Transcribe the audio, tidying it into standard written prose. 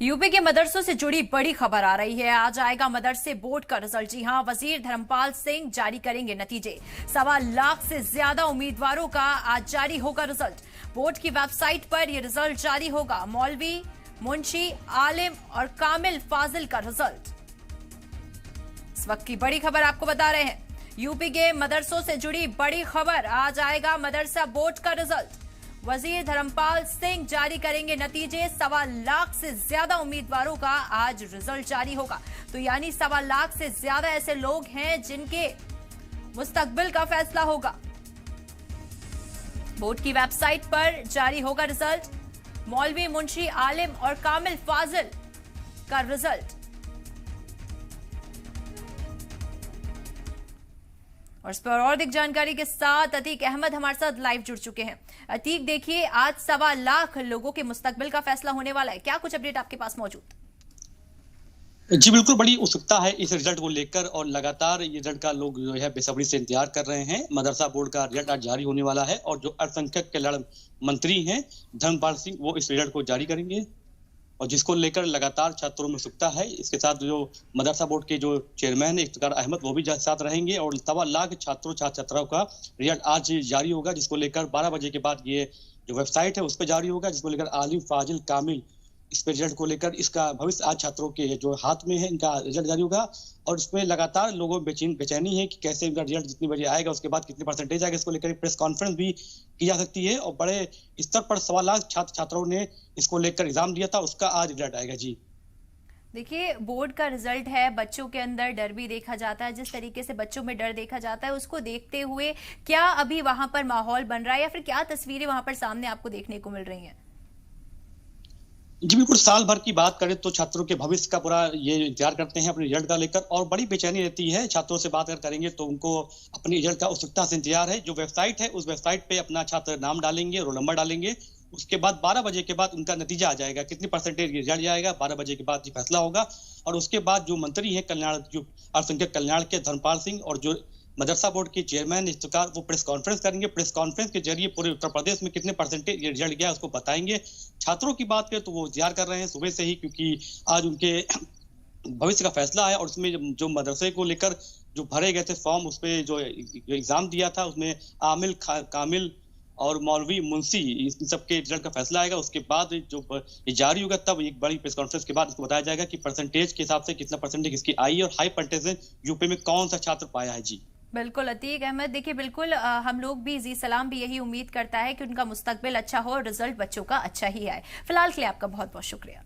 UP के मदरसों से जुड़ी बड़ी खबर आ रही है। आज आएगा मदरसे बोर्ड का रिजल्ट। जी हां, वजीर धर्मपाल सिंह जारी करेंगे नतीजे। 1.25 लाख से ज्यादा उम्मीदवारों का आज जारी होगा रिजल्ट। बोर्ड की वेबसाइट पर यह रिजल्ट जारी होगा। मौलवी, मुंशी, आलिम और कामिल फाजिल का रिजल्ट। इस वक्त की बड़ी खबर आपको बता रहे हैं। यूपी के मदरसों से जुड़ी बड़ी खबर। आज आएगा मदरसा बोर्ड का रिजल्ट। वजीर धर्मपाल सिंह जारी करेंगे नतीजे। 1.25 से ज्यादा उम्मीदवारों का आज रिजल्ट जारी होगा। तो यानी 1.25 से ज्यादा ऐसे लोग हैं जिनके मुस्तकबिल का फैसला होगा। बोर्ड की वेबसाइट पर जारी होगा रिजल्ट। मौलवी, मुंशी, आलिम और कामिल फाजिल का रिजल्ट। और इस पर और अधिक जानकारी के साथ अतीक अहमद हमारे साथ लाइव जुड़ चुके हैं। अतीक, देखिए, आज 1.25 लाख लोगों के मुस्तकबिल का फैसला होने वाला है। क्या कुछ अपडेट आपके पास मौजूद? जी बिल्कुल, बड़ी उत्सुकता है इस रिजल्ट को लेकर और लगातार ये रिजल्ट का लोग जो है बेसब्री से इंतजार कर रहे हैं। मदरसा बोर्ड का रिजल्ट आज जारी होने वाला है और जो अल्पसंख्यक कल्याण मंत्री हैं धर्मपाल सिंह, वो इस रिजल्ट को जारी करेंगे और जिसको लेकर लगातार छात्रों में उत्सुकता है। इसके साथ जो मदरसा बोर्ड के जो चेयरमैन है इफ्तिकार अहमद, वो भी साथ रहेंगे और 1.25 लाख छात्रों छात्राओं का रिजल्ट आज जारी होगा, जिसको लेकर 12 बजे के बाद ये जो वेबसाइट है उस पर जारी होगा, जिसको लेकर आलिम, फाजिल, कामिल, इस पे रिजल्ट को लेकर इसका भविष्य आज छात्रों के जो हाथ में है, इनका रिजल्ट जारी होगा। और इसमें लगातार लोगों में बेचैनी है कि कैसे इनका रिजल्ट जितनी बजे आएगा, उसके बाद कितनी परसेंटेज आएगा। इसको लेकर प्रेस कॉन्फ्रेंस भी की जा सकती है और बड़े स्तर पर 1.25 लाख छात्र छात्राओं ने इसको लेकर एग्जाम दिया था, उसका आज रिजल्ट आएगा। जी देखिए, बोर्ड का रिजल्ट है, बच्चों के अंदर डर भी देखा जाता है। जिस तरीके से बच्चों में डर देखा जाता है, उसको देखते हुए क्या अभी वहां पर माहौल बन रहा है या फिर क्या तस्वीरें वहां पर सामने आपको देखने को मिल रही हैं? जी बिल्कुल, साल भर की बात करें तो छात्रों के भविष्य का पूरा ये इंतजार करते हैं अपने रिजल्ट का लेकर और बड़ी बेचैनी रहती है। छात्रों से बात करेंगे तो उनको अपने रिजल्ट का उत्सुकता से इंतजार है। जो वेबसाइट है उस वेबसाइट पे अपना छात्र नाम डालेंगे, रोल नंबर डालेंगे। उसके बाद 12 बजे के बाद उनका नतीजा आ जाएगा, कितनी परसेंटेज रिजल्ट आएगा। 12 बजे के बाद ये फैसला होगा और उसके बाद जो मंत्री है कल्याण, जो अल्पसंख्यक कल्याण के धर्मपाल सिंह, और जो मदरसा बोर्ड के चेयरमैन इफ्तिकार, वो प्रेस कॉन्फ्रेंस करेंगे। प्रेस कॉन्फ्रेंस के जरिए पूरे उत्तर प्रदेश में कितने परसेंटेज रिजल्ट गया उसको बताएंगे। छात्रों की बात करें तो वो इंतजार कर रहे हैं सुबह से ही, क्योंकि आज उनके भविष्य का फैसला है। और उसमें जो मदरसे को लेकर जो भरे गए थे फॉर्म, उसपे जो एग्जाम दिया था उसमें आमिल, कामिल और मौलवी, मुंशी, इन सबके रिजल्ट का फैसला आएगा। उसके बाद जो ये जारी होगा तब एक बड़ी प्रेस कॉन्फ्रेंस के बाद इसको बताया जाएगा कि परसेंटेज के हिसाब से कितना परसेंटेज इसकी आई है और हाई परसेंटेज यूपी में कौन सा छात्र पाया है। जी बिल्कुल अतीक अहमद, देखिए बिल्कुल हम लोग भी, जी सलाम भी यही उम्मीद करता है कि उनका मुस्तकबिल अच्छा हो और रिजल्ट बच्चों का अच्छा ही आए। फिलहाल के लिए आपका बहुत बहुत शुक्रिया।